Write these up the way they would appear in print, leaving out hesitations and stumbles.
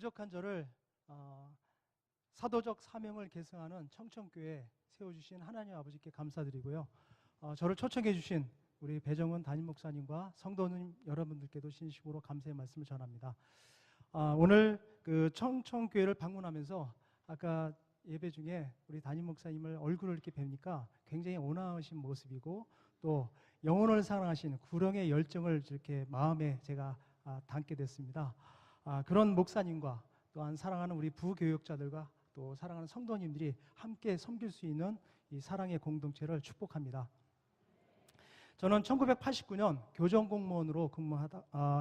부족한 저를 사도적 사명을 계승하는 청천교회에 세워주신 하나님 아버지께 감사드리고요. 저를 초청해 주신 우리 배정은 담임 목사님과 성도님 여러분들께도 진심으로 감사의 말씀을 전합니다. 오늘 그 청천교회를 방문하면서 아까 예배 중에 우리 담임 목사님을 얼굴을 이렇게 뵈니까 굉장히 온화하신 모습이고 또 영혼을 사랑하신 구령의 열정을 이렇게 마음에 제가 담게 됐습니다. 그런 목사님과 또한 사랑하는 우리 부교역자들과 또 사랑하는 성도님들이 함께 섬길 수 있는 이 사랑의 공동체를 축복합니다. 저는 1989년 교정공무원으로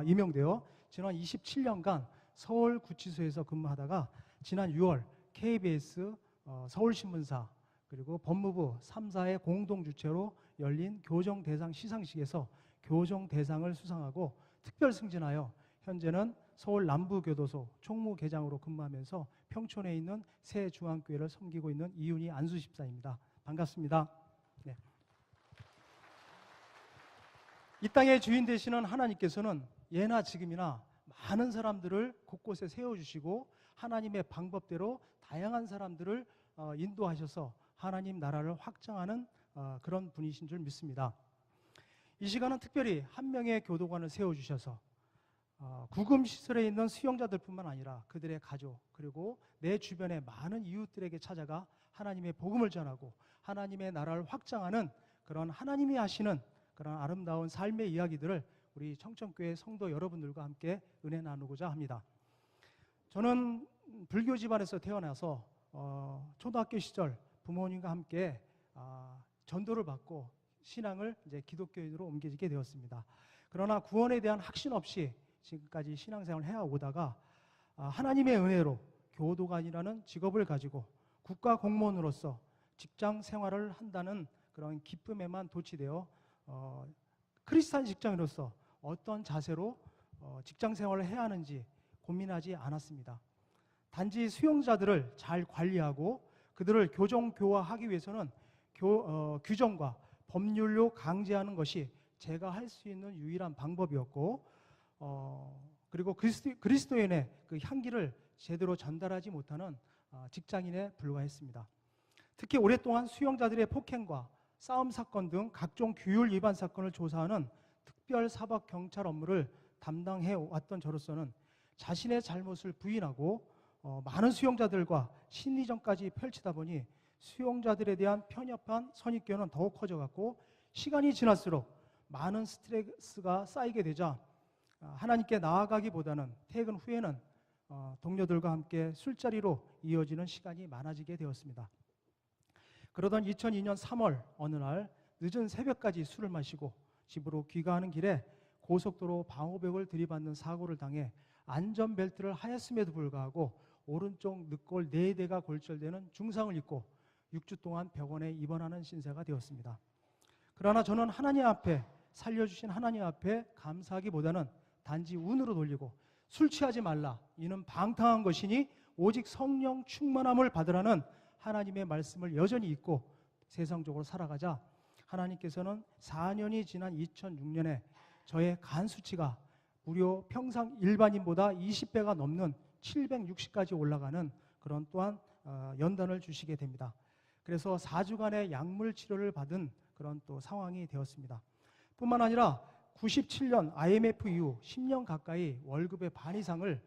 임용되어 지난 27년간 서울구치소에서 근무하다가 지난 6월 KBS 서울신문사 그리고 법무부 3사의 공동주최로 열린 교정대상 시상식에서 교정대상을 수상하고 특별승진하여 현재는 서울 남부교도소 총무계장으로 근무하면서 평촌에 있는 새 중앙교회를 섬기고 있는 이윤희 안수집사입니다. 반갑습니다. 네. 이 땅의 주인 되시는 하나님께서는 예나 지금이나 많은 사람들을 곳곳에 세워주시고 하나님의 방법대로 다양한 사람들을 인도하셔서 하나님 나라를 확장하는 그런 분이신 줄 믿습니다. 이 시간은 특별히 한 명의 교도관을 세워주셔서 구금시설에 있는 수용자들뿐만 아니라 그들의 가족 그리고 내 주변의 많은 이웃들에게 찾아가 하나님의 복음을 전하고 하나님의 나라를 확장하는 그런 하나님이 하시는 그런 아름다운 삶의 이야기들을 우리 청천교회 성도 여러분들과 함께 은혜 나누고자 합니다. 저는 불교 집안에서 태어나서 초등학교 시절 부모님과 함께 전도를 받고 신앙을 이제 기독교인으로 옮겨지게 되었습니다. 그러나 구원에 대한 확신 없이 지금까지 신앙생활을 해오다가 하나님의 은혜로 교도관이라는 직업을 가지고 국가 공무원으로서 직장 생활을 한다는 그런 기쁨에만 도취되어 크리스찬 직장인으로서 어떤 자세로 직장 생활을 해야 하는지 고민하지 않았습니다. 단지 수용자들을 잘 관리하고 그들을 교정교화하기 위해서는 규정과 법률로 강제하는 것이 제가 할 수 있는 유일한 방법이었고 그리고 그리스도인의 그 향기를 제대로 전달하지 못하는 직장인에 불과했습니다. 특히 오랫동안 수용자들의 폭행과 싸움 사건 등 각종 규율 위반 사건을 조사하는 특별사법경찰 업무를 담당해 왔던 저로서는 자신의 잘못을 부인하고 많은 수용자들과 심리전까지 펼치다 보니 수용자들에 대한 편협한 선입견은 더욱 커져갔고 시간이 지날수록 많은 스트레스가 쌓이게 되자 하나님께 나아가기보다는 퇴근 후에는 동료들과 함께 술자리로 이어지는 시간이 많아지게 되었습니다. 그러던 2002년 3월 어느 날 늦은 새벽까지 술을 마시고 집으로 귀가하는 길에 고속도로 방호벽을 들이받는 사고를 당해 안전벨트를 하였음에도 불구하고 오른쪽 늑골 4대가 골절되는 중상을 입고 6주 동안 병원에 입원하는 신세가 되었습니다. 그러나 저는 하나님 앞에 살려주신 하나님 앞에 감사하기보다는 단지 운으로 돌리고 술 취하지 말라 이는 방탕한 것이니 오직 성령 충만함을 받으라는 하나님의 말씀을 여전히 잊고 세상적으로 살아가자 하나님께서는 4년이 지난 2006년에 저의 간 수치가 무려 평상 일반인보다 20배가 넘는 760까지 올라가는 그런 또한 연단을 주시게 됩니다. 그래서 4주간의 약물 치료를 받은 그런 또 상황이 되었습니다. 뿐만 아니라 97년 IMF 이후 10년 가까이 월급의 반 이상을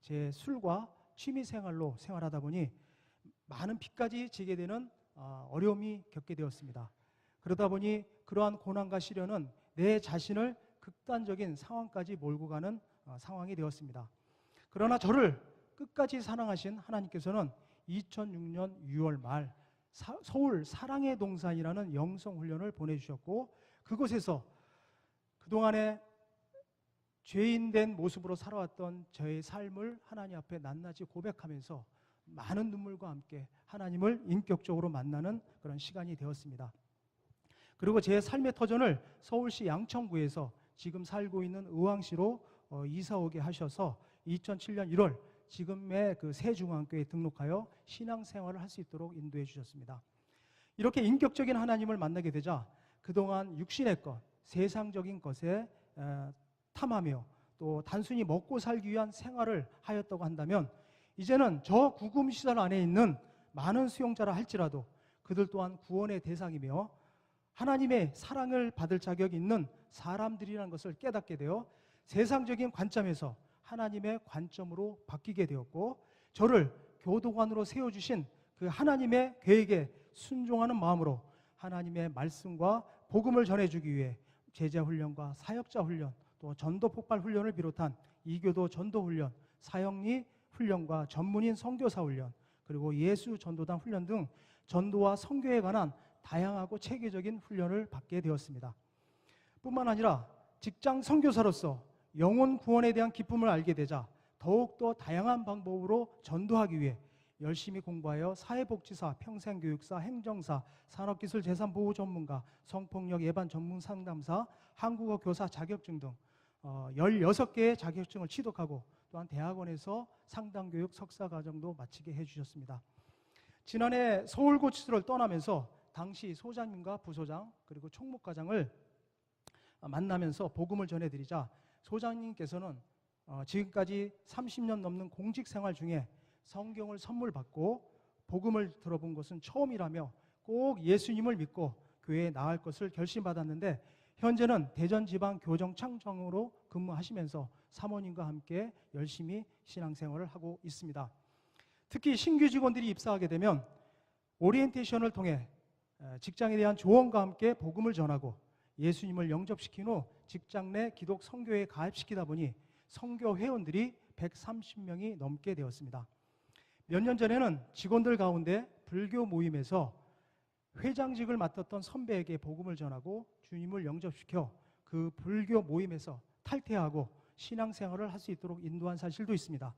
제 술과 취미생활로 생활하다 보니 많은 빚까지 지게 되는 어려움이 겪게 되었습니다. 그러다 보니 그러한 고난과 시련은 내 자신을 극단적인 상황까지 몰고 가는 상황이 되었습니다. 그러나 저를 끝까지 사랑하신 하나님께서는 2006년 6월 말 서울 사랑의 동산이라는 영성훈련을 보내주셨고 그곳에서 그동안에 죄인된 모습으로 살아왔던 저의 삶을 하나님 앞에 낱낱이 고백하면서 많은 눈물과 함께 하나님을 인격적으로 만나는 그런 시간이 되었습니다. 그리고 제 삶의 터전을 서울시 양천구에서 지금 살고 있는 의왕시로 이사 오게 하셔서 2007년 1월 지금의 그 새중앙교회에 등록하여 신앙생활을 할 수 있도록 인도해 주셨습니다. 이렇게 인격적인 하나님을 만나게 되자 그동안 육신의 것, 세상적인 것에 탐하며 또 단순히 먹고 살기 위한 생활을 하였다고 한다면 이제는 저 구금시설 안에 있는 많은 수용자라 할지라도 그들 또한 구원의 대상이며 하나님의 사랑을 받을 자격이 있는 사람들이라는 것을 깨닫게 되어 세상적인 관점에서 하나님의 관점으로 바뀌게 되었고 저를 교도관으로 세워주신 그 하나님의 계획에 순종하는 마음으로 하나님의 말씀과 복음을 전해주기 위해 제자훈련과 사역자훈련 또 전도폭발훈련을 비롯한 이교도 전도훈련, 사역리 훈련과 전문인 선교사훈련 그리고 예수 전도단 훈련 등 전도와 선교에 관한 다양하고 체계적인 훈련을 받게 되었습니다. 뿐만 아니라 직장 선교사로서 영혼 구원에 대한 기쁨을 알게 되자 더욱더 다양한 방법으로 전도하기 위해 열심히 공부하여 사회복지사, 평생교육사, 행정사, 산업기술재산보호 전문가, 성폭력 예방 전문 상담사, 한국어 교사 자격증 등 16개의 자격증을 취득하고 또한 대학원에서 상담교육 석사과정도 마치게 해주셨습니다. 지난해 서울고치소를 떠나면서 당시 소장님과 부소장 그리고 총무과장을 만나면서 복음을 전해드리자 소장님께서는 지금까지 30년 넘는 공직생활 중에 성경을 선물 받고 복음을 들어본 것은 처음이라며 꼭 예수님을 믿고 교회에 나갈 것을 결심받았는데 현재는 대전지방교정청장으로 근무하시면서 사모님과 함께 열심히 신앙생활을 하고 있습니다. 특히 신규 직원들이 입사하게 되면 오리엔테이션을 통해 직장에 대한 조언과 함께 복음을 전하고 예수님을 영접시킨 후 직장 내 기독 선교회에 가입시키다 보니 선교 회원들이 130명이 넘게 되었습니다. 몇 년 전에는 직원들 가운데 불교 모임에서 회장직을 맡았던 선배에게 복음을 전하고 주님을 영접시켜 그 불교 모임에서 탈퇴하고 신앙생활을 할 수 있도록 인도한 사실도 있습니다.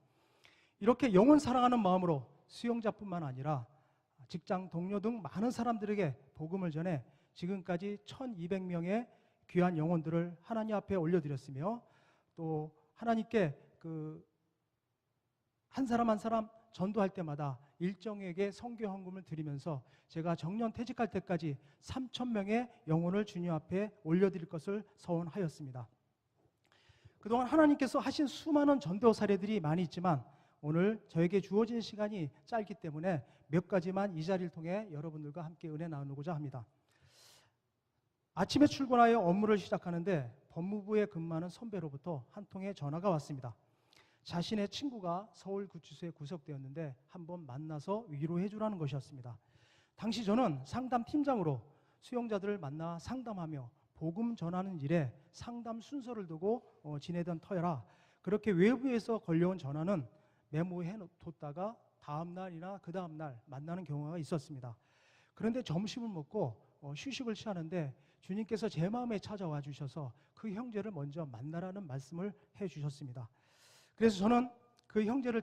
이렇게 영혼 사랑하는 마음으로 수용자뿐만 아니라 직장 동료 등 많은 사람들에게 복음을 전해 지금까지 1200명의 귀한 영혼들을 하나님 앞에 올려드렸으며 또 하나님께 한 사람 한 사람 전도할 때마다 일정에게 선교 헌금을 드리면서 제가 정년 퇴직할 때까지 3000명의 영혼을 주님 앞에 올려드릴 것을 서원하였습니다. 그동안 하나님께서 하신 수많은 전도 사례들이 많이 있지만 오늘 저에게 주어진 시간이 짧기 때문에 몇 가지만 이 자리를 통해 여러분들과 함께 은혜 나누고자 합니다. 아침에 출근하여 업무를 시작하는데 법무부에 근무하는 선배로부터 한 통의 전화가 왔습니다. 자신의 친구가 서울구치소에 구속되었는데 한번 만나서 위로해 주라는 것이었습니다. 당시 저는 상담팀장으로 수용자들을 만나 상담하며 복음 전하는 일에 상담 순서를 두고 지내던 터여라 그렇게 외부에서 걸려온 전화는 메모해 뒀다가 다음 날이나 그 다음 날 만나는 경우가 있었습니다. 그런데 점심을 먹고 휴식을 취하는데 주님께서 제 마음에 찾아와 주셔서 그 형제를 먼저 만나라는 말씀을 해 주셨습니다. 그래서 저는 그 형제를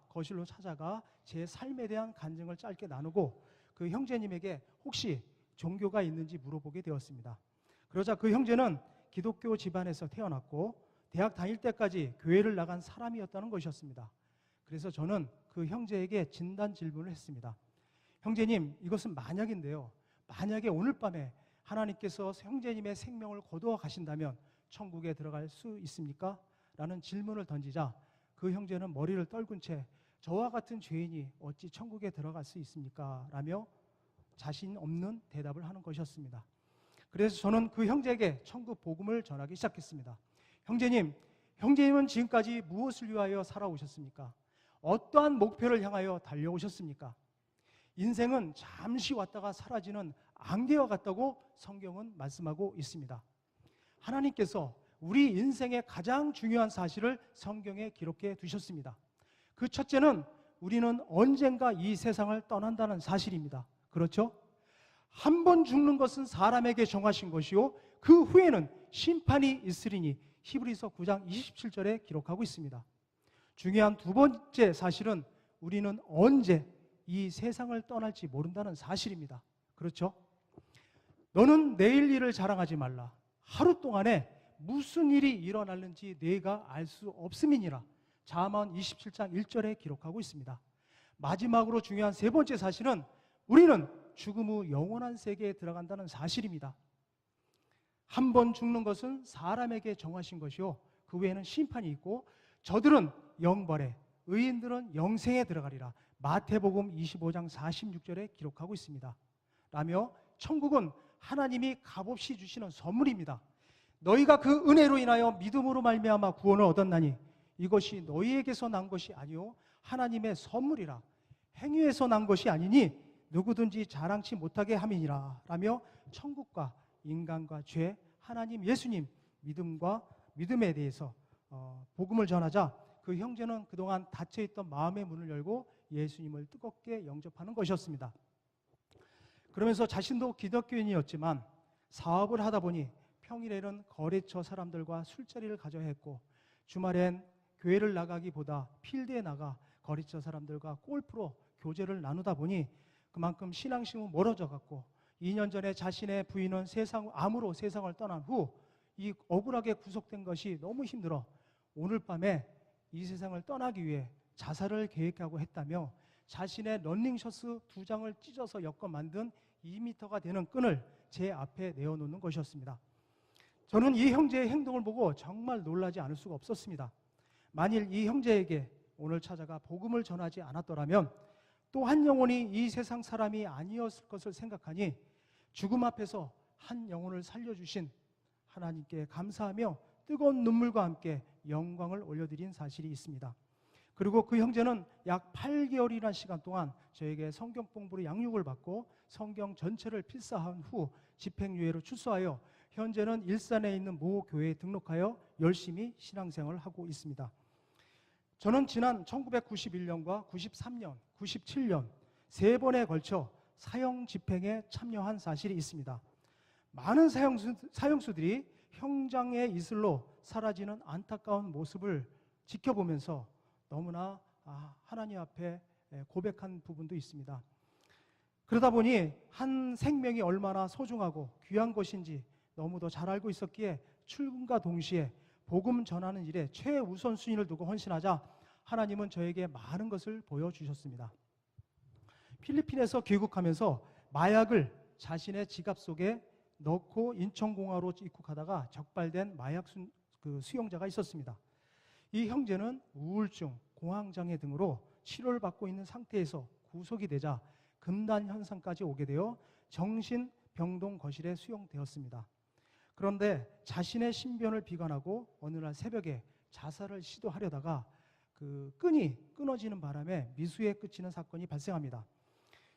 거실로 찾아가 제 삶에 대한 간증을 짧게 나누고 그 형제님에게 혹시 종교가 있는지 물어보게 되었습니다. 그러자 그 형제는 기독교 집안에서 태어났고 대학 다닐 때까지 교회를 나간 사람이었다는 것이었습니다. 그래서 저는 그 형제에게 진단 질문을 했습니다. 형제님, 이것은 만약인데요. 만약에 오늘 밤에 하나님께서 형제님의 생명을 거두어 가신다면 천국에 들어갈 수 있습니까? 라는 질문을 던지자 그 형제는 머리를 떨군 채 저와 같은 죄인이 어찌 천국에 들어갈 수 있습니까? 라며 자신 없는 대답을 하는 것이었습니다. 그래서 저는 그 형제에게 천국 복음을 전하기 시작했습니다. 형제님은 지금까지 무엇을 위하여 살아오셨습니까? 어떠한 목표를 향하여 달려오셨습니까? 인생은 잠시 왔다가 사라지는 안개와 같다고 성경은 말씀하고 있습니다. 하나님께서 우리 인생의 가장 중요한 사실을 성경에 기록해 두셨습니다. 그 첫째는 우리는 언젠가 이 세상을 떠난다는 사실입니다. 그렇죠? 한 번 죽는 것은 사람에게 정하신 것이요 그 후에는 심판이 있으리니 히브리서 9장 27절에 기록하고 있습니다. 중요한 두 번째 사실은 우리는 언제 이 세상을 떠날지 모른다는 사실입니다. 그렇죠? 너는 내일 일을 자랑하지 말라. 하루 동안에 무슨 일이 일어날는지 내가 알 수 없음이니라. 잠언 27장 1절에 기록하고 있습니다. 마지막으로 중요한 세 번째 사실은 우리는 죽음 후 영원한 세계에 들어간다는 사실입니다. 한 번 죽는 것은 사람에게 정하신 것이요 그 외에는 심판이 있고 저들은 영벌에 의인들은 영생에 들어가리라. 마태복음 25장 46절에 기록하고 있습니다. 라며 천국은 하나님이 값없이 주시는 선물입니다. 너희가 그 은혜로 인하여 믿음으로 말미암아 구원을 얻었나니 이것이 너희에게서 난 것이 아니요 하나님의 선물이라. 행위에서 난 것이 아니니 누구든지 자랑치 못하게 함이니라. 라며 천국과 인간과 죄, 하나님 예수님 믿음에 대해서 복음을 전하자 그 형제는 그동안 닫혀있던 마음의 문을 열고 예수님을 뜨겁게 영접하는 것이었습니다. 그러면서 자신도 기독교인이었지만 사업을 하다 보니 평일에는 거래처 사람들과 술자리를 가져야 했고 주말엔 교회를 나가기보다 필드에 나가 거래처 사람들과 골프로 교제를 나누다 보니 그만큼 신앙심은 멀어져 갔고 2년 전에 자신의 부인은 암으로 세상을 떠난 후 이 억울하게 구속된 것이 너무 힘들어 오늘 밤에 이 세상을 떠나기 위해 자살을 계획하고 했다며 자신의 런닝셔츠 2장을 찢어서 엮어 만든 2m가 되는 끈을 제 앞에 내어놓는 것이었습니다. 저는 이 형제의 행동을 보고 정말 놀라지 않을 수가 없었습니다. 만일 이 형제에게 오늘 찾아가 복음을 전하지 않았더라면 또 한 영혼이 이 세상 사람이 아니었을 것을 생각하니 죽음 앞에서 한 영혼을 살려주신 하나님께 감사하며 뜨거운 눈물과 함께 영광을 올려드린 사실이 있습니다. 그리고 그 형제는 약 8개월이라는 시간 동안 저에게 성경 공부로 양육을 받고 성경 전체를 필사한 후 집행유예로 출소하여 현재는 일산에 있는 모 교회에 등록하여 열심히 신앙생활을 하고 있습니다. 저는 지난 1991년과 93년, 97년 3번에 걸쳐 사형 집행에 참여한 사실이 있습니다. 많은 사형수들이 형장의 이슬로 사라지는 안타까운 모습을 지켜보면서 너무나 하나님 앞에 고백한 부분도 있습니다. 그러다 보니 한 생명이 얼마나 소중하고 귀한 것인지 너무도 잘 알고 있었기에 출근과 동시에 복음 전하는 일에 최우선순위를 두고 헌신하자 하나님은 저에게 많은 것을 보여주셨습니다. 필리핀에서 귀국하면서 마약을 자신의 지갑 속에 넣고 인천공항으로 입국하다가 적발된 마약 수용자가 있었습니다. 이 형제는 우울증, 공황장애 등으로 치료를 받고 있는 상태에서 구속이 되자 금단 현상까지 오게 되어 정신병동 거실에 수용되었습니다. 그런데 자신의 신변을 비관하고 어느 날 새벽에 자살을 시도하려다가 그 끈이 끊어지는 바람에 미수에 그치는 사건이 발생합니다.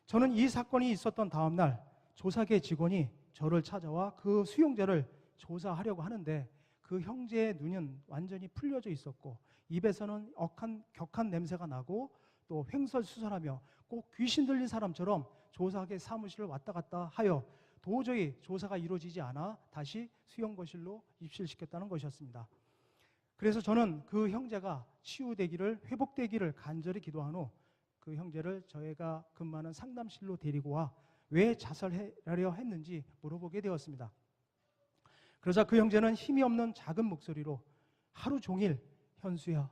저는 이 사건이 있었던 다음 날 조사계 직원이 저를 찾아와 그 수용자를 조사하려고 하는데 그 형제의 눈은 완전히 풀려져 있었고 입에서는 격한 냄새가 나고 또 횡설수설하며 꼭 귀신 들린 사람처럼 조사계 사무실을 왔다 갔다 하여 도저히 조사가 이루어지지 않아 다시 수용거실로 입실시켰다는 것이었습니다. 그래서 저는 그 형제가 치유되기를, 회복되기를 간절히 기도한 후 그 형제를 저희가 근무하는 상담실로 데리고 와 왜 자살하려 했는지 물어보게 되었습니다. 그러자 그 형제는 힘이 없는 작은 목소리로 하루 종일 현수야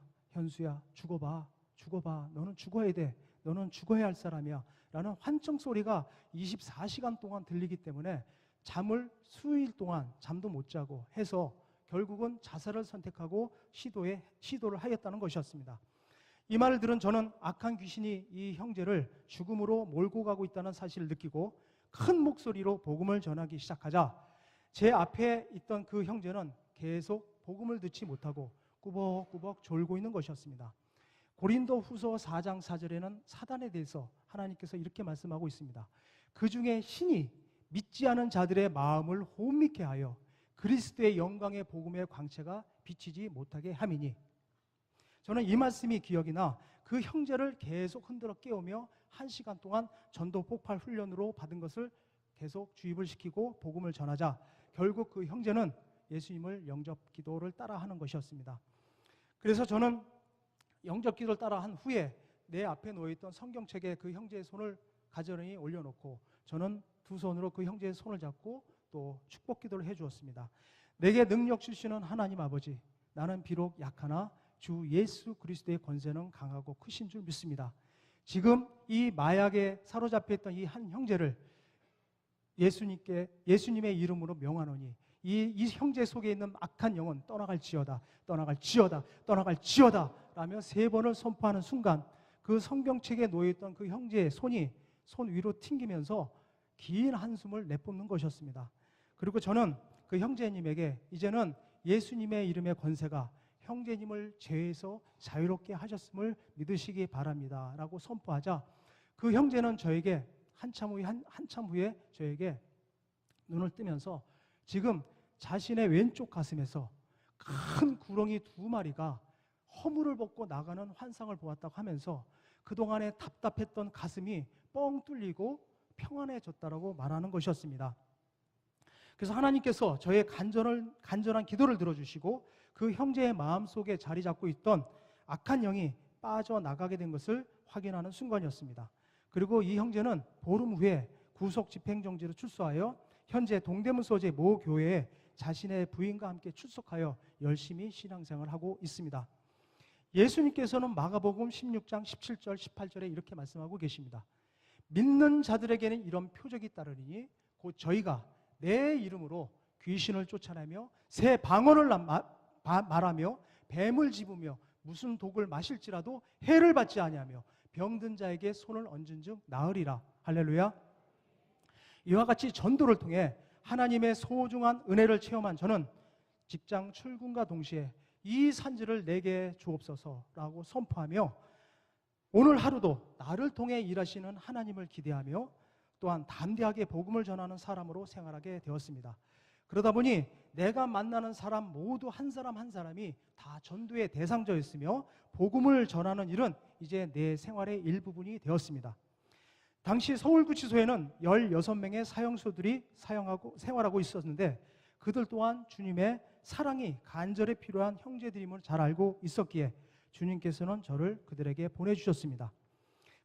죽어봐 너는 죽어야 돼 너는 죽어야 할 사람이야 라는 환청 소리가 24시간 동안 들리기 때문에 잠을 수일 동안 잠도 못 자고 해서 결국은 자살을 선택하고 시도를 하였다는 것이었습니다. 이 말을 들은 저는 악한 귀신이 이 형제를 죽음으로 몰고 가고 있다는 사실을 느끼고 큰 목소리로 복음을 전하기 시작하자 제 앞에 있던 그 형제는 계속 복음을 듣지 못하고 꾸벅꾸벅 졸고 있는 것이었습니다. 고린도 후서 4장 4절에는 사단에 대해서 하나님께서 이렇게 말씀하고 있습니다. 그 중에 신이 믿지 않은 자들의 마음을 혼미케 하여 그리스도의 영광의 복음의 광채가 비치지 못하게 함이니 저는 이 말씀이 기억이 나 그 형제를 계속 흔들어 깨우며 1시간 동안 전도 폭발 훈련으로 받은 것을 계속 주입을 시키고 복음을 전하자 결국 그 형제는 예수님을 영접 기도를 따라하는 것이었습니다. 그래서 저는 영접 기도를 따라한 후에 내 앞에 놓여있던 성경책에 그 형제의 손을 가지런히 올려놓고 저는 두 손으로 그 형제의 손을 잡고 또 축복 기도를 해주었습니다. 내게 능력 주시는 하나님 아버지, 나는 비록 약하나 주 예수 그리스도의 권세는 강하고 크신 줄 믿습니다. 지금 이 마약에 사로잡혀 있던 이 한 형제를 예수님의 이름으로 명하노니 이 형제 속에 있는 악한 영은 떠나갈지어다, 떠나갈지어다, 떠나갈지어다 라며 3번을 선포하는 순간 그 성경책에 놓여있던 그 형제의 손이 손 위로 튕기면서 긴 한숨을 내뿜는 것이었습니다. 그리고 저는 그 형제님에게 이제는 예수님의 이름의 권세가 형제님을 죄에서 자유롭게 하셨음을 믿으시기 바랍니다 라고 선포하자 그 형제는 저에게 한참 후에 저에게 눈을 뜨면서 지금 자신의 왼쪽 가슴에서 큰 구렁이 2마리가 허물을 벗고 나가는 환상을 보았다고 하면서 그동안에 답답했던 가슴이 뻥 뚫리고 평안해졌다라고 말하는 것이었습니다. 그래서 하나님께서 저의 간절한 기도를 들어주시고 그 형제의 마음속에 자리 잡고 있던 악한 영이 빠져나가게 된 것을 확인하는 순간이었습니다. 그리고 이 형제는 보름 후에 구속 집행정지로 출소하여 현재 동대문 소재 모 교회에 자신의 부인과 함께 출석하여 열심히 신앙생활을 하고 있습니다. 예수님께서는 마가복음 16장 17절 18절에 이렇게 말씀하고 계십니다. 믿는 자들에게는 이런 표적이 따르니 곧 저희가 내 이름으로 귀신을 쫓아내며 새 방언을 말하며 뱀을 집으며 무슨 독을 마실지라도 해를 받지 아니하며 병든 자에게 손을 얹은 즉 나으리라. 할렐루야. 이와 같이 전도를 통해 하나님의 소중한 은혜를 체험한 저는 직장 출근과 동시에 이 산지를 내게 주옵소서라고 선포하며 오늘 하루도 나를 통해 일하시는 하나님을 기대하며 또한 담대하게 복음을 전하는 사람으로 생활하게 되었습니다. 그러다 보니 내가 만나는 사람 모두 한 사람 한 사람이 다 전도의 대상자였으며 복음을 전하는 일은 이제 내 생활의 일부분이 되었습니다. 당시 서울구치소에는 16명의 사형수들이 생활하고 있었는데 그들 또한 주님의 사랑이 간절히 필요한 형제들임을 잘 알고 있었기에 주님께서는 저를 그들에게 보내주셨습니다.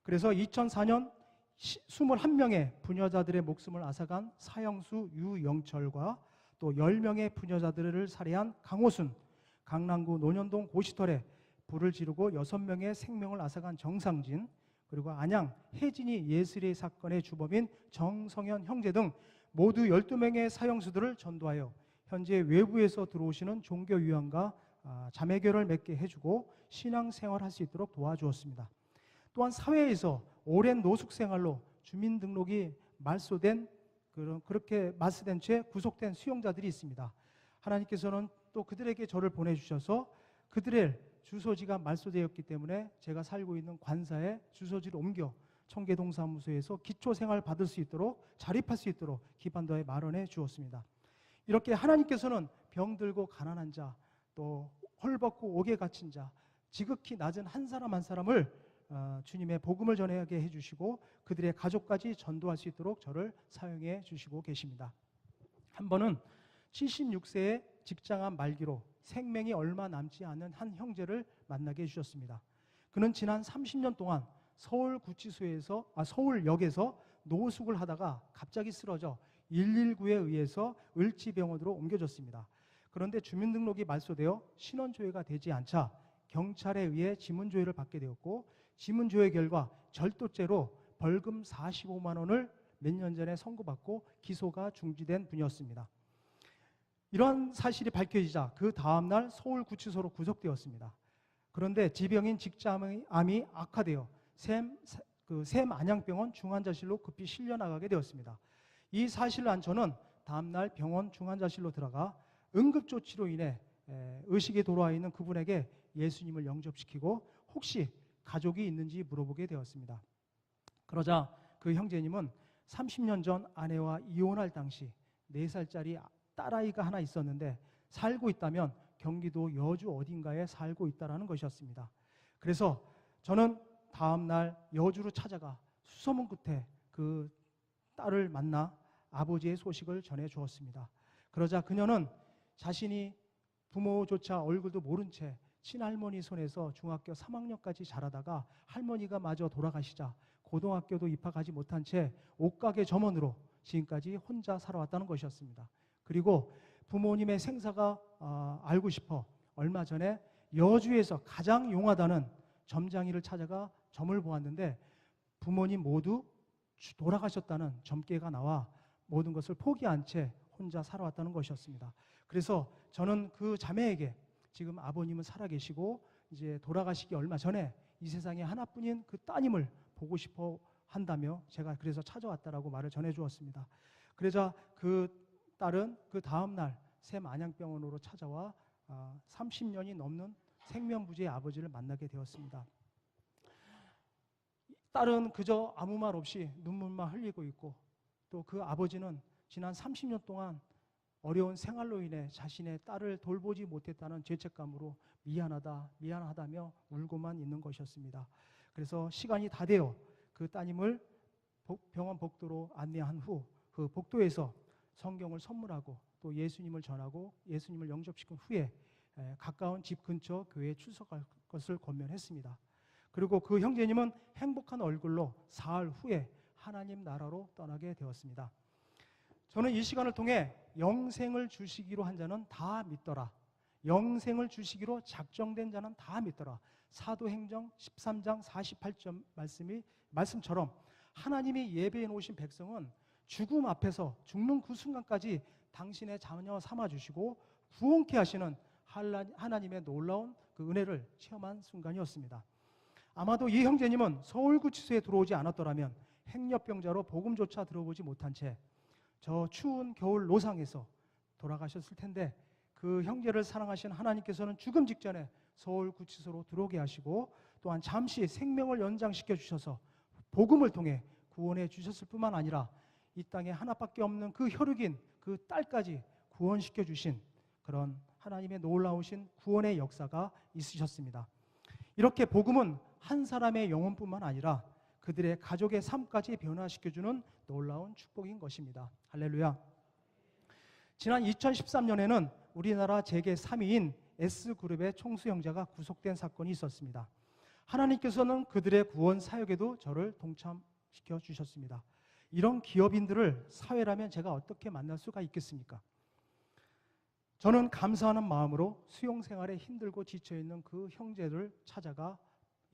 그래서 2004년 21명의 부녀자들의 목숨을 앗아간 사형수 유영철과 또 10명의 부녀자들을 살해한 강호순, 강남구 논현동 고시털에 불을 지르고 6명의 생명을 앗아간 정상진, 그리고 안양 혜진이 예슬이 사건의 주범인 정성현 형제 등 모두 12명의 사형수들을 전도하여 현재 외부에서 들어오시는 종교 유형과 자매교를 맺게 해주고 신앙생활할 수 있도록 도와주었습니다. 또한 사회에서 오랜 노숙 생활로 주민등록이 그렇게 말소된 채 구속된 수용자들이 있습니다. 하나님께서는 또 그들에게 저를 보내주셔서 그들의 주소지가 말소되었기 때문에 제가 살고 있는 관사에 주소지를 옮겨 청계동사무소에서 기초생활을 받을 수 있도록 자립할 수 있도록 기반도에 마련해 주었습니다. 이렇게 하나님께서는 병들고 가난한 자, 또 헐벗고 옥에 갇힌 자, 지극히 낮은 한 사람 한 사람을 주님의 복음을 전하게 해주시고 그들의 가족까지 전도할 수 있도록 저를 사용해 주시고 계십니다. 한 번은 76세의 직장암 말기로 생명이 얼마 남지 않은 한 형제를 만나게 해주셨습니다. 그는 지난 30년 동안 서울역에서 노숙을 하다가 갑자기 쓰러져 119에 의해서 을지병원으로 옮겨졌습니다. 그런데 주민등록이 말소되어 신원조회가 되지 않자 경찰에 의해 지문조회를 받게 되었고 지문조회 결과 절도죄로 벌금 45만 원을 몇 년 전에 선고받고 기소가 중지된 분이었습니다. 이러한 사실이 밝혀지자 그 다음날 서울구치소로 구속되었습니다. 그런데 지병인 직장암이 악화되어 샘안양병원 중환자실로 급히 실려나가게 되었습니다. 이 사실을 안 저는 다음날 병원 중환자실로 들어가 응급조치로 인해 의식이 돌아와 있는 그분에게 예수님을 영접시키고 혹시 가족이 있는지 물어보게 되었습니다. 그러자 그 형제님은 30년 전 아내와 이혼할 당시 4살짜리 딸아이가 하나 있었는데 살고 있다면 경기도 여주 어딘가에 살고 있다라는 것이었습니다. 그래서 저는 다음 날 여주로 찾아가 수소문 끝에 그 딸을 만나 아버지의 소식을 전해 주었습니다. 그러자 그녀는 자신이 부모조차 얼굴도 모른 채 친할머니 손에서 중학교 3학년까지 자라다가 할머니가 마저 돌아가시자 고등학교도 입학하지 못한 채 옷가게 점원으로 지금까지 혼자 살아왔다는 것이었습니다. 그리고 부모님의 생사가 알고 싶어 얼마 전에 여주에서 가장 용하다는 점장이를 찾아가 점을 보았는데 부모님 모두 돌아가셨다는 점괘가 나와 모든 것을 포기한 채 혼자 살아왔다는 것이었습니다. 그래서 저는 그 자매에게 지금 아버님은 살아계시고 이제 돌아가시기 얼마 전에 이 세상에 하나뿐인 그 따님을 보고 싶어 한다며 제가 그래서 찾아왔다라고 말을 전해 주었습니다. 그러자 그 딸은 그 다음날 새 만양병원으로 찾아와 30년이 넘는 생면부지의 아버지를 만나게 되었습니다. 딸은 그저 아무 말 없이 눈물만 흘리고 있고 또 그 아버지는 지난 30년 동안 어려운 생활로 인해 자신의 딸을 돌보지 못했다는 죄책감으로 미안하다며 울고만 있는 것이었습니다. 그래서 시간이 다 되어 그 따님을 병원 복도로 안내한 후 그 복도에서 성경을 선물하고 또 예수님을 전하고 예수님을 영접시킨 후에 가까운 집 근처 교회에 출석할 것을 권면했습니다. 그리고 그 형제님은 행복한 얼굴로 사흘 후에 하나님 나라로 떠나게 되었습니다. 저는 이 시간을 통해 영생을 주시기로 한 자는 다 믿더라, 영생을 주시기로 작정된 자는 다 믿더라, 사도행정 13장 48절 말씀처럼 하나님이 예배해 놓으신 백성은 죽음 앞에서 죽는 그 순간까지 당신의 자녀 삼아주시고 구원케 하시는 하나님의 놀라운 그 은혜를 체험한 순간이었습니다. 아마도 이 형제님은 서울구치소에 들어오지 않았더라면 행렬병자로 복음조차 들어보지 못한 채 저 추운 겨울 노상에서 돌아가셨을 텐데 그 형제를 사랑하신 하나님께서는 죽음 직전에 서울구치소로 들어오게 하시고 또한 잠시 생명을 연장시켜 주셔서 복음을 통해 구원해 주셨을 뿐만 아니라 이 땅에 하나밖에 없는 그 혈육인 그 딸까지 구원시켜 주신 그런 하나님의 놀라우신 구원의 역사가 있으셨습니다. 이렇게 복음은 한 사람의 영혼뿐만 아니라 그들의 가족의 삶까지 변화시켜주는 놀라운 축복인 것입니다. 할렐루야. 지난 2013년에는 우리나라 재계 3위인 S그룹의 총수 형제가 구속된 사건이 있었습니다. 하나님께서는 그들의 구원 사역에도 저를 동참시켜 주셨습니다. 이런 기업인들을 사회라면 제가 어떻게 만날 수가 있겠습니까? 저는 감사하는 마음으로 수용생활에 힘들고 지쳐있는 그 형제를 찾아가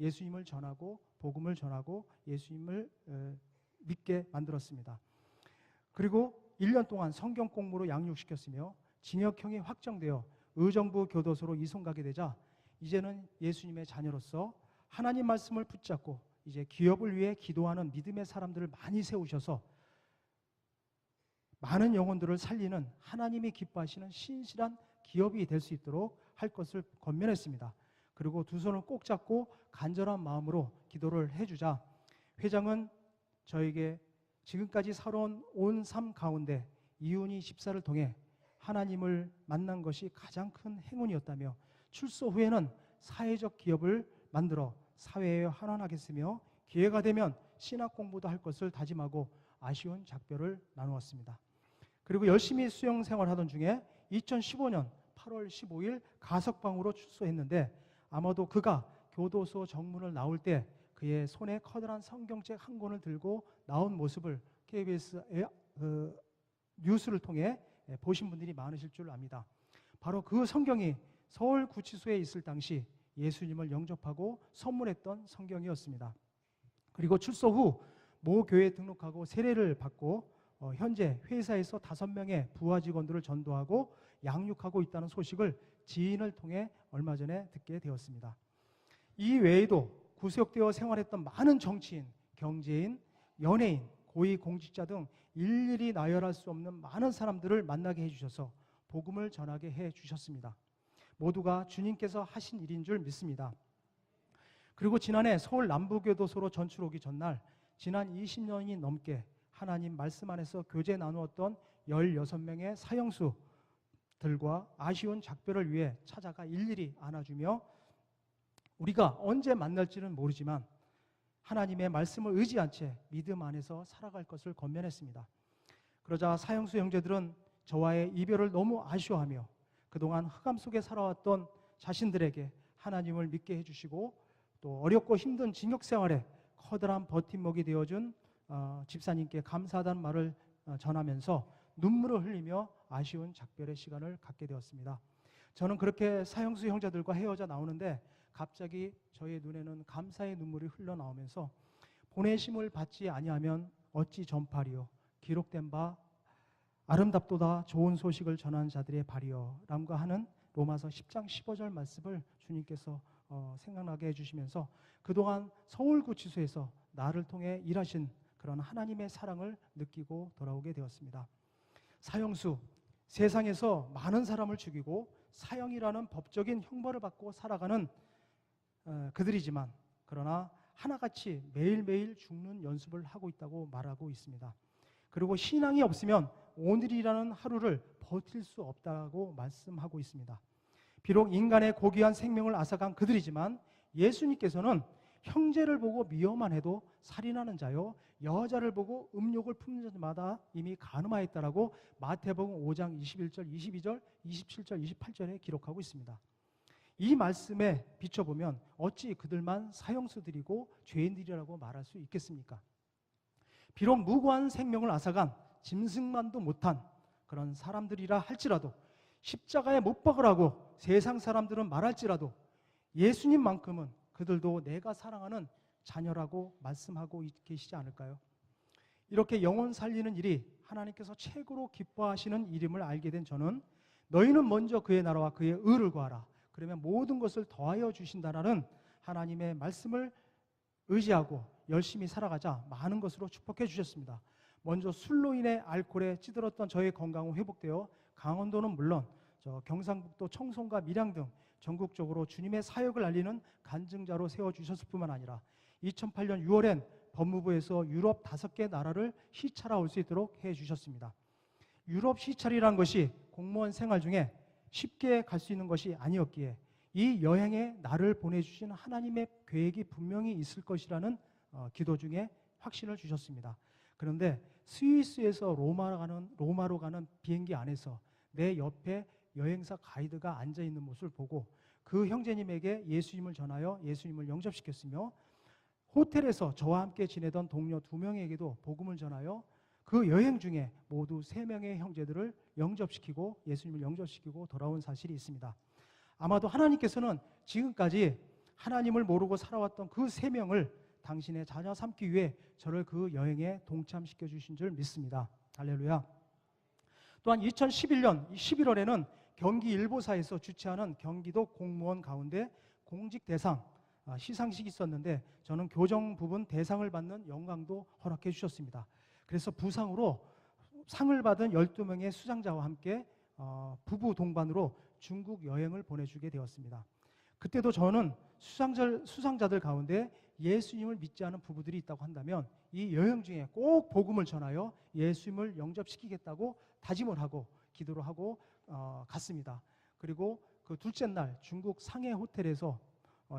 예수님을 전하고 복음을 전하고 예수님을 믿게 만들었습니다. 그리고 1년 동안 성경 공부로 양육시켰으며 징역형이 확정되어 의정부 교도소로 이송가게 되자 이제는 예수님의 자녀로서 하나님 말씀을 붙잡고 이제 기업을 위해 기도하는 믿음의 사람들을 많이 세우셔서 많은 영혼들을 살리는 하나님이 기뻐하시는 신실한 기업이 될 수 있도록 할 것을 권면했습니다. 그리고 두 손을 꼭 잡고 간절한 마음으로 기도를 해주자 회장은 저에게 지금까지 살아온 온 삶 가운데 이윤희 집사를 통해 하나님을 만난 것이 가장 큰 행운이었다며 출소 후에는 사회적 기업을 만들어 사회에 환원하겠으며 기회가 되면 신학 공부도 할 것을 다짐하고 아쉬운 작별을 나누었습니다. 그리고 열심히 수영 생활하던 중에 2015년 8월 15일 가석방으로 출소했는데 아마도 그가 교도소 정문을 나올 때 그의 손에 커다란 성경책 한 권을 들고 나온 모습을 KBS 뉴스를 통해 보신 분들이 많으실 줄 압니다. 바로 그 성경이 서울구치소에 있을 당시 예수님을 영접하고 선물했던 성경이었습니다. 그리고 출소 후 모 교회에 등록하고 세례를 받고 현재 회사에서 5명의 부하 직원들을 전도하고 양육하고 있다는 소식을 지인을 통해 얼마 전에 듣게 되었습니다. 이 외에도 구속되어 생활했던 많은 정치인, 경제인, 연예인, 고위공직자 등 일일이 나열할 수 없는 많은 사람들을 만나게 해주셔서 복음을 전하게 해주셨습니다. 모두가 주님께서 하신 일인 줄 믿습니다. 그리고 지난해 서울 남부교도소로 전출 오기 전날 지난 20년이 넘게 하나님 말씀 안에서 교제 나누었던 16명의 사형수들과 아쉬운 작별을 위해 찾아가 일일이 안아주며 우리가 언제 만날지는 모르지만 하나님의 말씀을 의지한 채 믿음 안에서 살아갈 것을 권면했습니다. 그러자 사형수 형제들은 저와의 이별을 너무 아쉬워하며 그동안 흑암 속에 살아왔던 자신들에게 하나님을 믿게 해주시고 또 어렵고 힘든 징역 생활에 커다란 버팀목이 되어준 집사님께 감사하다는 말을 전하면서 눈물을 흘리며 아쉬운 작별의 시간을 갖게 되었습니다. 저는 그렇게 사형수 형제들과 헤어져 나오는데 갑자기 저의 눈에는 감사의 눈물이 흘러나오면서 보내심을 받지 아니하면 어찌 전파리요 기록된 바 아름답도다 좋은 소식을 전하는 자들의 발이여 라고 하는 로마서 10장 15절 말씀을 주님께서 생각나게 해주시면서 그동안 서울구치소에서 나를 통해 일하신 그런 하나님의 사랑을 느끼고 돌아오게 되었습니다. 사형수, 세상에서 많은 사람을 죽이고 사형이라는 법적인 형벌을 받고 살아가는 그들이지만 그러나 하나같이 매일매일 죽는 연습을 하고 있다고 말하고 있습니다. 그리고 신앙이 없으면 오늘이라는 하루를 버틸 수 없다고 말씀하고 있습니다. 비록 인간의 고귀한 생명을 앗아간 그들이지만 예수님께서는 형제를 보고 미워만 해도 살인하는 자요 여자를 보고 음욕을 품는 자마다 이미 간음하였다라고 마태복음 5장 21절, 22절, 27절, 28절에 기록하고 있습니다. 이 말씀에 비춰보면 어찌 그들만 사형수들이고 죄인들이라고 말할 수 있겠습니까? 비록 무고한 생명을 앗아간 짐승만도 못한 그런 사람들이라 할지라도 십자가에 못 박으라고 세상 사람들은 말할지라도 예수님만큼은 그들도 내가 사랑하는 자녀라고 말씀하고 계시지 않을까요? 이렇게 영혼 살리는 일이 하나님께서 최고로 기뻐하시는 일임을 알게 된 저는 너희는 먼저 그의 나라와 그의 의를 구하라. 그러면 모든 것을 더하여 주신다라는 하나님의 말씀을 의지하고 열심히 살아가자 많은 것으로 축복해 주셨습니다. 먼저 술로 인해 알코올에 찌들었던 저의 건강은 회복되어 강원도는 물론 경상북도 청송과 밀양 등 전국적으로 주님의 사역을 알리는 간증자로 세워주셨을 뿐만 아니라 2008년 6월엔 법무부에서 유럽 5개 나라를 시찰하 올 수 있도록 해주셨습니다. 유럽 시찰이라는 것이 공무원 생활 중에 쉽게 갈 수 있는 것이 아니었기에 이 여행에 나를 보내주신 하나님의 계획이 분명히 있을 것이라는 기도 중에 확신을 주셨습니다. 그런데 스위스에서 로마로 가는 비행기 안에서 내 옆에 여행사 가이드가 앉아있는 모습을 보고 그 형제님에게 예수님을 전하여 예수님을 영접시켰으며 호텔에서 저와 함께 지내던 동료 2명에게도 복음을 전하여 그 여행 중에 모두 3명의 형제들을 영접시키고 예수님을 영접시키고 돌아온 사실이 있습니다. 아마도 하나님께서는 지금까지 하나님을 모르고 살아왔던 그 3명을 당신의 자녀 삼기 위해 저를 그 여행에 동참시켜 주신 줄 믿습니다. 할렐루야. 또한 2011년 11월에는 경기일보사에서 주최하는 경기도 공무원 가운데 공직대상 시상식이 있었는데 저는 교정 부분 대상을 받는 영광도 허락해 주셨습니다. 그래서 부상으로 상을 받은 12명의 수상자와 함께 부부 동반으로 중국 여행을 보내주게 되었습니다. 그때도 저는 수상자들 가운데 예수님을 믿지 않은 부부들이 있다고 한다면 이 여행 중에 꼭 복음을 전하여 예수님을 영접시키겠다고 다짐을 하고 기도를 하고 갔습니다. 그리고 그 둘째 날 중국 상해 호텔에서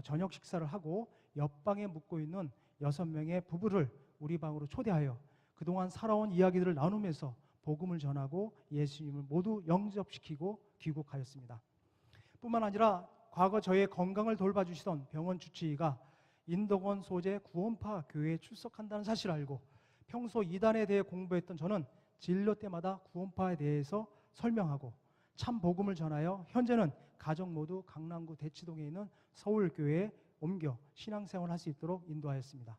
저녁 식사를 하고 옆방에 묵고 있는 6명의 부부를 우리 방으로 초대하여 그동안 살아온 이야기들을 나누면서 복음을 전하고 예수님을 모두 영접시키고 귀국하였습니다. 뿐만 아니라 과거 저의 건강을 돌봐주시던 병원 주치의가 인덕원 소재 구원파 교회에 출석한다는 사실을 알고 평소 이단에 대해 공부했던 저는 진료 때마다 구원파에 대해서 설명하고 참 복음을 전하여 현재는 가족 모두 강남구 대치동에 있는 서울교회에 옮겨 신앙생활을 할 수 있도록 인도하였습니다.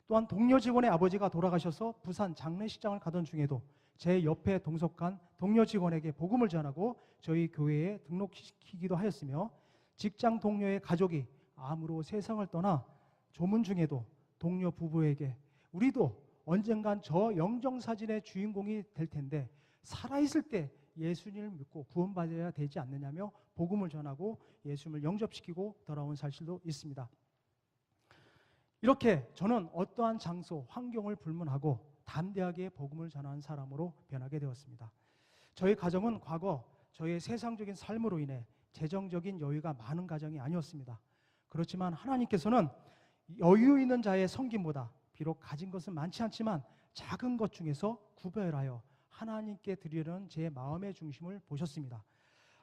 또한 동료 직원의 아버지가 돌아가셔서 부산 장례식장을 가던 중에도 제 옆에 동석한 동료 직원에게 복음을 전하고 저희 교회에 등록시키기도 하였으며 직장 동료의 가족이 암으로 세상을 떠나 조문 중에도 동료 부부에게 우리도 언젠간 저 영정사진의 주인공이 될 텐데 살아있을 때 예수님을 믿고 구원받아야 되지 않느냐며 복음을 전하고 예수님을 영접시키고 돌아온 사실도 있습니다. 이렇게 저는 어떠한 장소, 환경을 불문하고 담대하게 복음을 전하는 사람으로 변하게 되었습니다. 저희 가정은 과거 저의 세상적인 삶으로 인해 재정적인 여유가 많은 가정이 아니었습니다. 그렇지만 하나님께서는 여유 있는 자의 섬김보다 비록 가진 것은 많지 않지만 작은 것 중에서 구별하여 하나님께 드리려는 제 마음의 중심을 보셨습니다.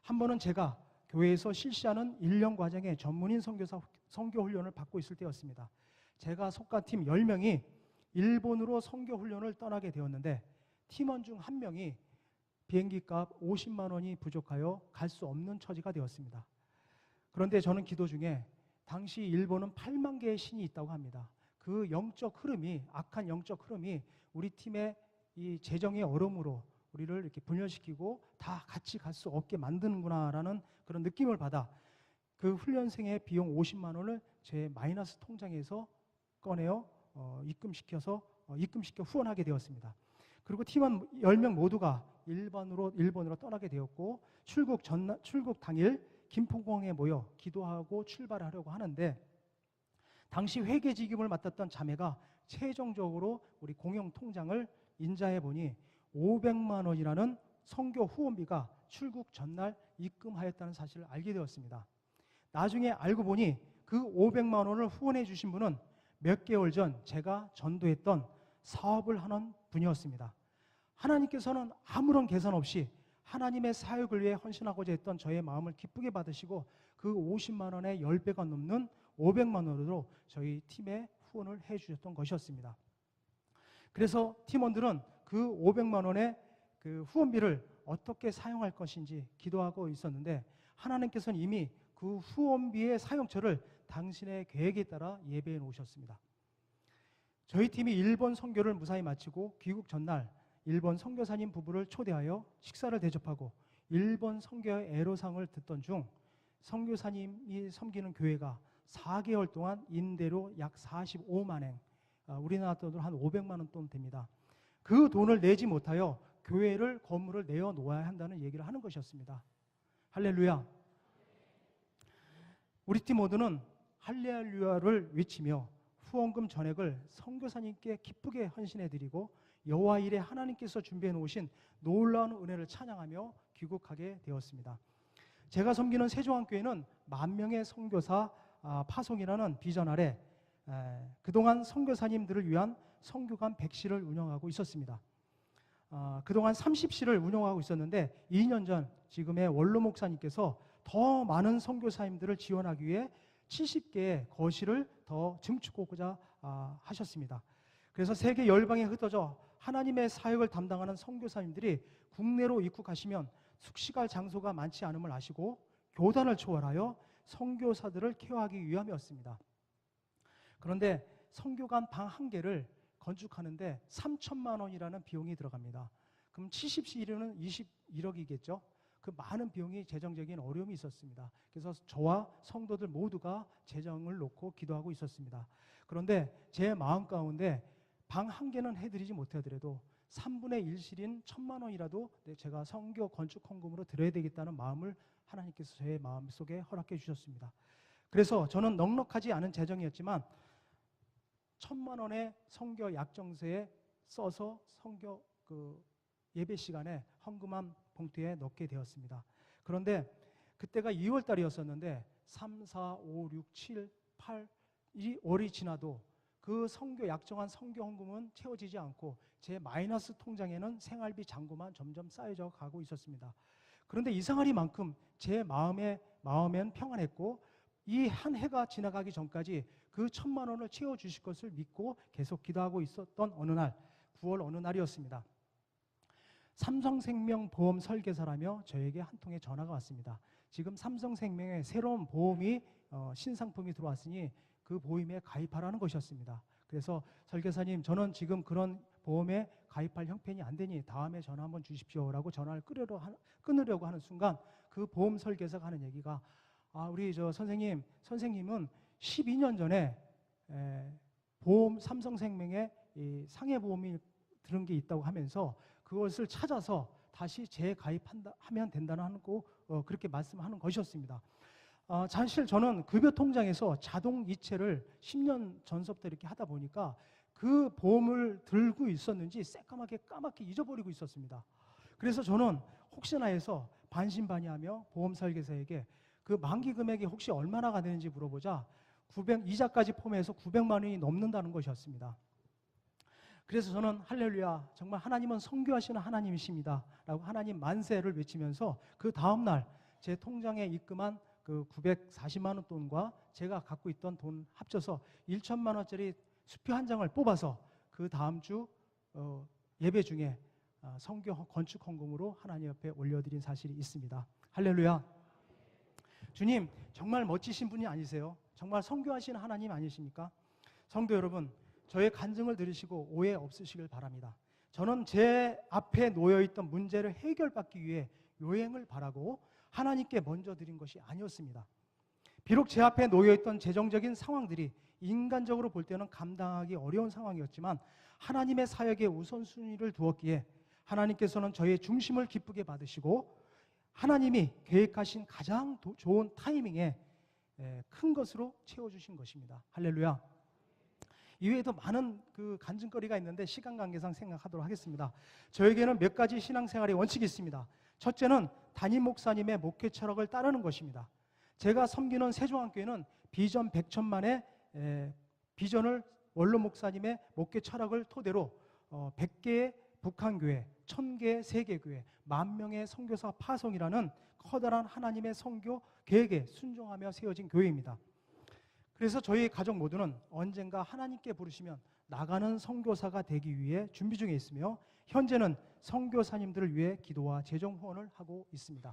한 번은 제가 교회에서 실시하는 1년 과정의 전문인 선교사 선교 훈련을 받고 있을 때였습니다. 제가 속한 팀 10명이 일본으로 선교 훈련을 떠나게 되었는데 팀원 중 한 명이 비행기값 50만 원이 부족하여 갈 수 없는 처지가 되었습니다. 그런데 저는 기도 중에 당시 일본은 8만 개의 신이 있다고 합니다. 그 영적 흐름이, 악한 영적 흐름이 우리 팀의 이 재정의 얼음으로 우리를 이렇게 분열시키고 다 같이 갈 수 없게 만드는구나라는 그런 느낌을 받아 그 훈련생의 비용 50만 원을 제 마이너스 통장에서 꺼내어 입금시켜 후원하게 되었습니다. 그리고 팀원 10명 모두가 일본으로 떠나게 되었고 출국 당일 김포공항에 모여 기도하고 출발하려고 하는데 당시 회계지급을 맡았던 자매가 최종적으로 우리 공영 통장을 인자해 보니 500만 원이라는 선교 후원비가 출국 전날 입금하였다는 사실을 알게 되었습니다. 나중에 알고 보니 그 500만 원을 후원해 주신 분은 몇 개월 전 제가 전도했던 사업을 하는 분이었습니다. 하나님께서는 아무런 계산 없이 하나님의 사역을 위해 헌신하고자 했던 저의 마음을 기쁘게 받으시고 그 50만 원의 10배가 넘는 500만 원으로 저희 팀에 후원을 해 주셨던 것이었습니다. 그래서 팀원들은 그 500만 원의 그 후원비를 어떻게 사용할 것인지 기도하고 있었는데 하나님께서는 이미 그 후원비의 사용처를 당신의 계획에 따라 예배해 놓으셨습니다. 저희 팀이 일본 선교를 무사히 마치고 귀국 전날 일본 선교사님 부부를 초대하여 식사를 대접하고 일본 선교의 애로상을 듣던 중 선교사님이 섬기는 교회가 4개월 동안 임대료 약 45만 엔, 우리나라 돈으로 한 500만 원 돈 됩니다. 그 돈을 내지 못하여 건물을 내어 놓아야 한다는 얘기를 하는 것이었습니다. 할렐루야. 우리 팀 모두는 할렐루야를 외치며 후원금 전액을 선교사님께 기쁘게 헌신해드리고 여호와 일에 하나님께서 준비해 놓으신 놀라운 은혜를 찬양하며 귀국하게 되었습니다. 제가 섬기는 세종안교회는 10,000명의 선교사 파송이라는 비전 아래 그동안 선교사님들을 위한 선교관 100실을 운영하고 있었습니다. 그동안 30실을 운영하고 있었는데 2년 전 지금의 원로 목사님께서 더 많은 선교사님들을 지원하기 위해 70개의 거실을 더 증축하고자 하셨습니다. 그래서 세계 열방에 흩어져 하나님의 사역을 담당하는 선교사님들이 국내로 입국하시면 숙식할 장소가 많지 않음을 아시고 교단을 초월하여 선교사들을 케어하기 위함이었습니다. 그런데 선교관 방 1개를 건축하는데 3천만 원이라는 비용이 들어갑니다. 그럼 70실은 21억이겠죠? 그 많은 비용이 재정적인 어려움이 있었습니다. 그래서 저와 성도들 모두가 재정을 놓고 기도하고 있었습니다. 그런데 제 마음 가운데 방 1개는 해드리지 못하더라도 3분의 1실인 1,000만 원이라도 제가 선교 건축 헌금으로 드려야 되겠다는 마음을 하나님께서 제 마음속에 허락해 주셨습니다. 그래서 저는 넉넉하지 않은 재정이었지만 1,000만 원의 선교 약정서에 써서 선교 예배 시간에 헌금한 봉투에 넣게 되었습니다. 그런데 그때가 2월 달이었었는데 3, 4, 5, 6, 7, 8 이 월이 지나도 그 약정한 선교 헌금은 채워지지 않고 제 마이너스 통장에는 생활비 잔고만 점점 쌓여져 가고 있었습니다. 그런데 이상하리만큼 제 마음엔 평안했고 이 한 해가 지나가기 전까지 그 1,000만 원을 채워주실 것을 믿고 계속 기도하고 있었던 어느 날 9월 어느 날이었습니다. 삼성생명 보험 설계사라며 저에게 한 통의 전화가 왔습니다. 지금 삼성생명에 새로운 보험이 신상품이 들어왔으니 그 보험에 가입하라는 것이었습니다. 그래서 설계사님, 저는 지금 그런 보험에 가입할 형편이 안 되니 다음에 전화 한번 주십시오라고 전화를 끊으려고 하는 순간 그 보험 설계사가 하는 얘기가 우리 선생님은 12년 전에 삼성생명에 이 상해보험이 들은 게 있다고 하면서 그것을 찾아서 다시 재가입하면 된다는 그렇게 말씀하는 것이었습니다. 사실 저는 급여 통장에서 자동 이체를 10년 전서부터 이렇게 하다 보니까 그 보험을 들고 있었는지 까맣게 잊어버리고 있었습니다. 그래서 저는 혹시나 해서 반신반의하며 보험 설계사에게 그 만기 금액이 혹시 얼마나 되는지 물어보자 이자까지 포함해서 900만 원이 넘는다는 것이었습니다. 그래서 저는 할렐루야, 정말 하나님은 선교하시는 하나님이십니다 라고 하나님 만세를 외치면서 그 다음날 제 통장에 입금한 그 940만 원 돈과 제가 갖고 있던 돈 합쳐서 1천만 원짜리 수표 한 장을 뽑아서 그 다음 주 예배 중에 선교 건축 헌금으로 하나님 앞에 올려드린 사실이 있습니다. 할렐루야. 주님, 정말 멋지신 분이 아니세요? 정말 선교하시는 하나님 아니십니까? 성도 여러분, 저의 간증을 들으시고 오해 없으시길 바랍니다. 저는 제 앞에 놓여있던 문제를 해결받기 위해 요행을 바라고 하나님께 먼저 드린 것이 아니었습니다. 비록 제 앞에 놓여있던 재정적인 상황들이 인간적으로 볼 때는 감당하기 어려운 상황이었지만 하나님의 사역에 우선순위를 두었기에 하나님께서는 저의 중심을 기쁘게 받으시고 하나님이 계획하신 가장 좋은 타이밍에 큰 것으로 채워주신 것입니다. 할렐루야. 이외에도 많은 간증거리가 있는데 시간 관계상 생각하도록 하겠습니다. 저에게는 몇 가지 신앙생활의 원칙이 있습니다. 첫째는 담임 목사님의 목회 철학을 따르는 것입니다. 제가 섬기는 세종한교회는 비전 100천만의 비전을 원로 목사님의 목회 철학을 토대로 100개의 북한교회, 1000개의 세계교회, 10,000명의 선교사 파송이라는 커다란 하나님의 선교 계획에 순종하며 세워진 교회입니다. 그래서 저희 가족 모두는 언젠가 하나님께 부르시면 나가는 선교사가 되기 위해 준비 중에 있으며 현재는 선교사님들을 위해 기도와 재정 후원을 하고 있습니다.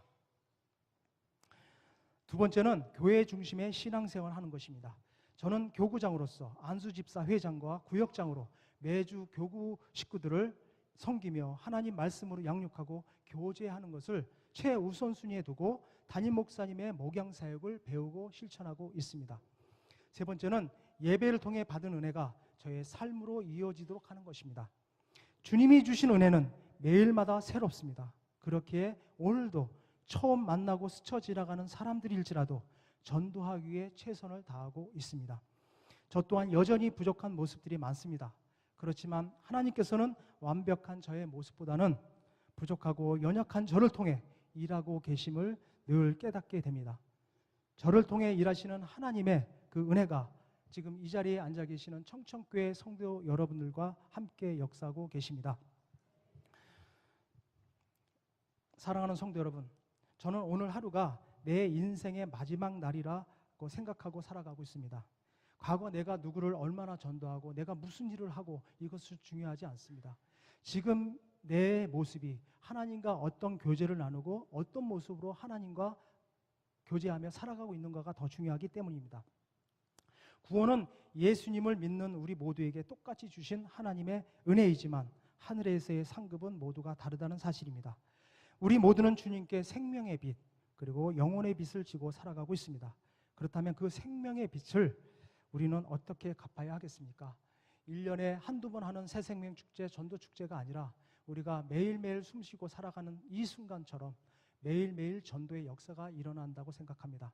두 번째는 교회 중심의 신앙생활을 하는 것입니다. 저는 교구장으로서 안수집사 회장과 구역장으로 매주 교구 식구들을 섬기며 하나님 말씀으로 양육하고 교제하는 것을 최우선순위에 두고 담임 목사님의 목양 사역을 배우고 실천하고 있습니다. 세 번째는 예배를 통해 받은 은혜가 저의 삶으로 이어지도록 하는 것입니다. 주님이 주신 은혜는 매일마다 새롭습니다. 그렇기에 오늘도 처음 만나고 스쳐 지나가는 사람들일지라도 전도하기 위해 최선을 다하고 있습니다. 저 또한 여전히 부족한 모습들이 많습니다. 그렇지만 하나님께서는 완벽한 저의 모습보다는 부족하고 연약한 저를 통해 일하고 계심을 늘 깨닫게 됩니다. 저를 통해 일하시는 하나님의 그 은혜가 지금 이 자리에 앉아 계시는 청천교회 성도 여러분들과 함께 역사하고 계십니다. 사랑하는 성도 여러분, 저는 오늘 하루가 내 인생의 마지막 날이라고 생각하고 살아가고 있습니다. 과거 내가 누구를 얼마나 전도하고 내가 무슨 일을 하고 이것은 중요하지 않습니다. 지금 내 모습이 하나님과 어떤 교제를 나누고 어떤 모습으로 하나님과 교제하며 살아가고 있는가가 더 중요하기 때문입니다. 구원은 예수님을 믿는 우리 모두에게 똑같이 주신 하나님의 은혜이지만 하늘에서의 상급은 모두가 다르다는 사실입니다. 우리 모두는 주님께 생명의 빛 그리고 영혼의 빛을 지고 살아가고 있습니다. 그렇다면 그 생명의 빛을 우리는 어떻게 갚아야 하겠습니까? 1년에 한두 번 하는 새생명축제, 전도축제가 아니라 우리가 매일매일 숨쉬고 살아가는 이 순간처럼 매일매일 전도의 역사가 일어난다고 생각합니다.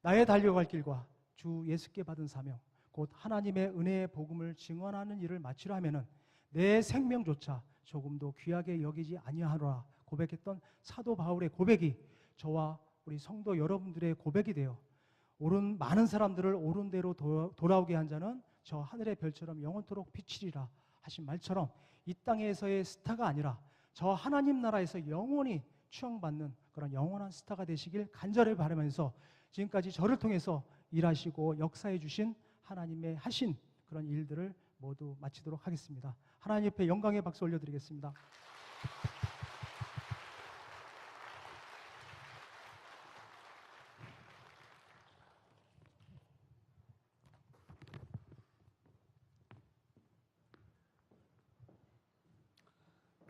나의 달려갈 길과 주 예수께 받은 사명, 곧 하나님의 은혜의 복음을 증언하는 일을 마치려 하면은 내 생명조차 조금도 귀하게 여기지 아니하노라 고백했던 사도 바울의 고백이 저와 우리 성도 여러분들의 고백이 되어 많은 사람들을 옳은 대로 돌아오게 한 자는 저 하늘의 별처럼 영원토록 비치리라 하신 말처럼 이 땅에서의 스타가 아니라 저 하나님 나라에서 영원히 추앙받는 그런 영원한 스타가 되시길 간절히 바라면서 지금까지 저를 통해서 일하시고 역사해 주신 하나님의 하신 그런 일들을 모두 마치도록 하겠습니다. 하나님 옆에 영광의 박수 올려드리겠습니다.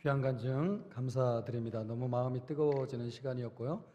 귀한 간증 감사드립니다. 너무 마음이 뜨거워지는 시간이었고요.